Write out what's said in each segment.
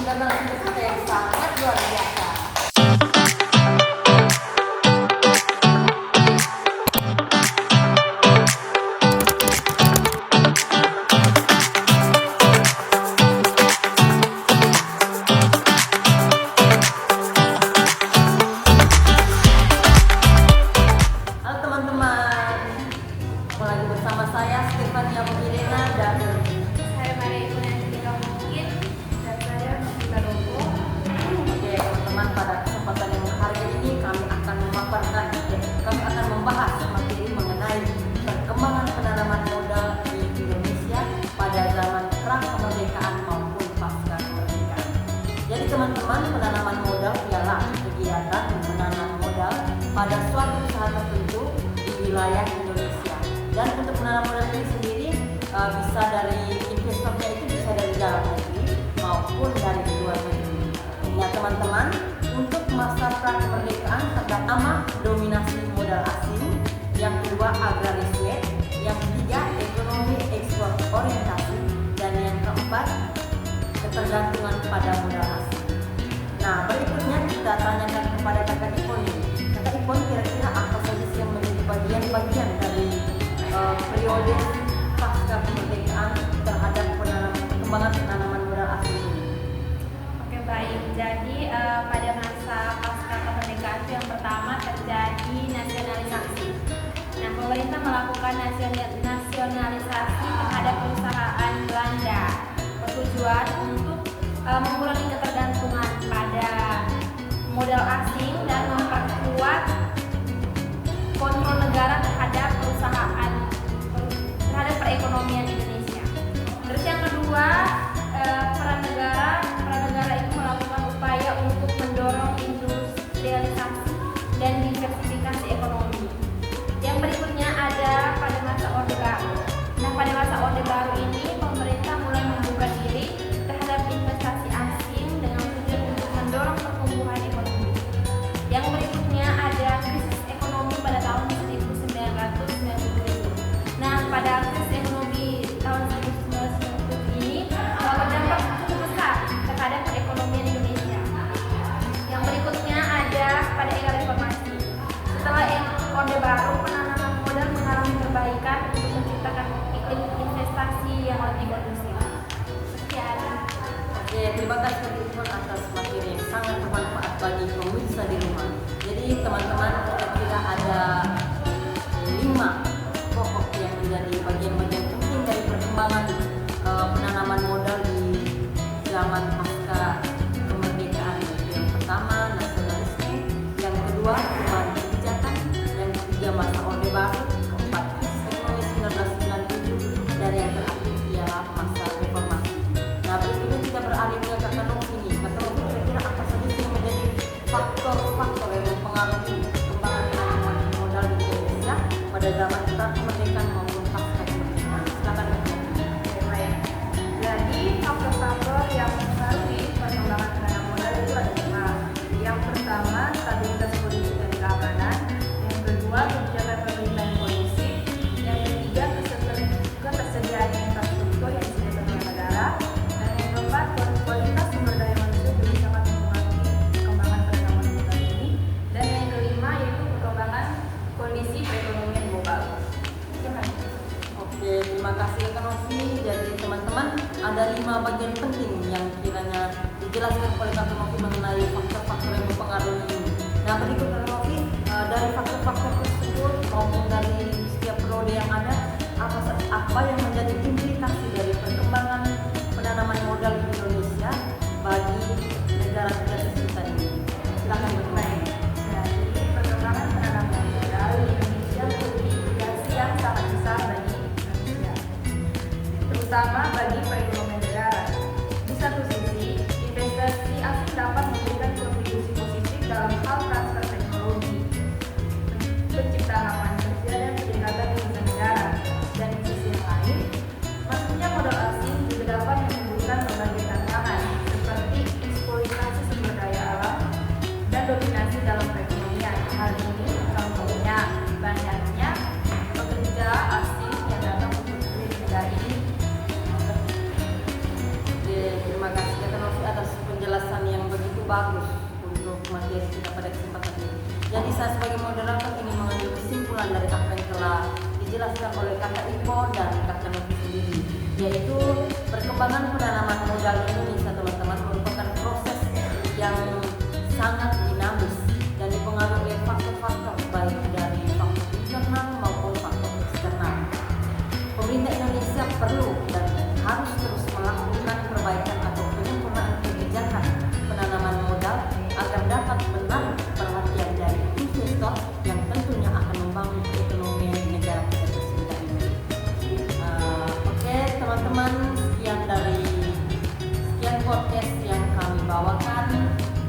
mengundang narasumber kita yang sangat luar biasa. Halo teman-teman, kembali bersama saya Stefania Mugirena dan Saya Maria Ibu mungkin dan saya Mbak Robo. Oke teman-teman, pada kesempatan yang berharga ini kami akan membahas materi mengenai perkembangan penanaman modal di Indonesia pada zaman pra kemerdekaan maupun pasca kemerdekaan. Jadi teman-teman, penanaman modal ialah kegiatan menanam modal pada suatu usaha tertentu di wilayah Indonesia. Dan untuk menanam modal ini sendiri bisa dari investornya, itu bisa dari dalam negeri maupun dari luar negeri. Ya teman-teman, untuk masa pra kemerdekaan pertama dominasi modal asing, yang kedua agrarisme, yang ketiga ekonomi ekspor orientasi, dan yang keempat ketergantungan pada modal asing. Nah, berikutnya kita tanyakan kepada Kakak Ipon ini. Kakak Ipon, kira-kira apa saja sih yang menjadi bagian-bagian dari periode pasca kemerdekaan terhadap perkembangan penanaman modal asing ini? Oke, baik. Jadi pada masa pasca kemerdekaan itu yang pertama terjadi nasionalisasi. Nah, pemerintah melakukan nasionalisasi terhadap perusahaan Belanda bertujuan untuk mengurangi ketergantungan pada modal asing dan memperkuat kontrol negara terhadap perekonomian Indonesia. Terus yang kedua, peran negara itu melakukan upaya untuk mendorong industrialisasi dan diversifikasi ekonomi. Yang berikutnya ada pada masa Orde Baru. Nah, pada masa Orde Baru ini pemerintah mulai membuka diri terhadap investasi asing dengan tujuan untuk mendorong pertumbuhan ekonomi. Yang berikutnya ada krisis ekonomi pada tahun 1997. Nah, pada krisis ekonomi tahun 1997 ini berdampak cukup besar terhadap perekonomian Indonesia. Yang berikutnya ada pada era reformasi. Setelah Orde Baru, penanaman modal mengalami perbaikan untuk menciptakan iklim investasi yang lebih kondusif. Sekian. Oke, terima kasih Kakak Ipon atas materi yang sangat bermanfaat bagi pemirsa di rumah. Jadi teman-teman, kira-kira ada 5 pokok yang menjadi bagian-bagian penting dari perkembangan penanaman modal di zaman pasca kemerdekaan. Yang pertama nasionalisme, yang kedua perubahan kebijakan, yang ketiga masa Orde Baru, keempat krisis ekonomi 1997, dan yang terakhir ialah masa reformasi. Nah, berikutnya kita beralih ke Kakak Novi ini. Kakak Novi, kira-kira apa saja sih yang menjadi faktor-faktor yang mempengaruhi perkembangan penanaman modal di Indonesia pada zaman pra kemerdekaan maupun pasca kemerdekaan? Silakan Kakak Novi. Baik. Jadi faktor-faktor yang mempengaruhi perkembangan penanaman modal itu ada 5. Yang pertama, stabilitas politik dan keamanan. Yang kedua, kebijakan pemerintah yang kondusif. Yang ketiga, ketersediaan infrastruktur yang disediakan oleh negara. Dan yang keempat, kualitas sumber daya manusia juga sangat mempengaruhi perkembangan penanaman modal ini. Dan yang kelima yaitu perkembangan kondisi perekonomian global. Oke, terima kasih Kakak Novi. Jadi teman-teman, ada 5 bagian penting yang kiranya dijelaskan oleh Kakak Novi mengenai faktor-faktor yang mempengaruhi ini. Nah, berikut Kakak Novi, dari faktor-faktor tersebut maupun dari setiap periode yang ada, apa yang menjadi implikasi dari perkembangan penanaman modal di Indonesia bagi negara kita ini? Silakan bermain. Jadi perkembangan penanaman modal di Indonesia memiliki implikasi yang sangat besar bagi Indonesia, terutama bagi perekonomian negara. Di satu sisi, investasi asing dapat memberikan kontribusi positif dalam hal transfer teknologi, penciptaan lapangan kerja dan peningkatan devisa negara. Dan di sisi yang lain, masuknya modal asing juga dapat menimbulkan berbagai tantangan bagus untuk materi kita pada kesempatan ini. Jadi saya sebagai moderator ini mengambil kesimpulan dari apa yang telah dijelaskan oleh Kakak Ipo dan Kakak Novi sendiri, yaitu perkembangan penanaman modal Indonesia teman-teman merupakan proses yang sangat dinamis dan dipengaruhi oleh faktor-faktor baik dari faktor internal maupun faktor eksternal. Pemerintah Indonesia perlu dan harus terus melakukan perbaikan atau penyempurnaan kebijakan penanaman modal agar dapat menarik perhatian dari investor yang tentunya akan membangun perekonomian di negara kita tercinta ini. Oke teman-teman, sekian podcast yang kami bawakan.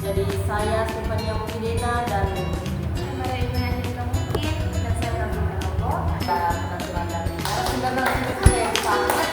Jadi saya Stefania Mufidena dan Mungkin dan saya Rasa Melopo penampilan dari narasumber-narasumber kita yang sangat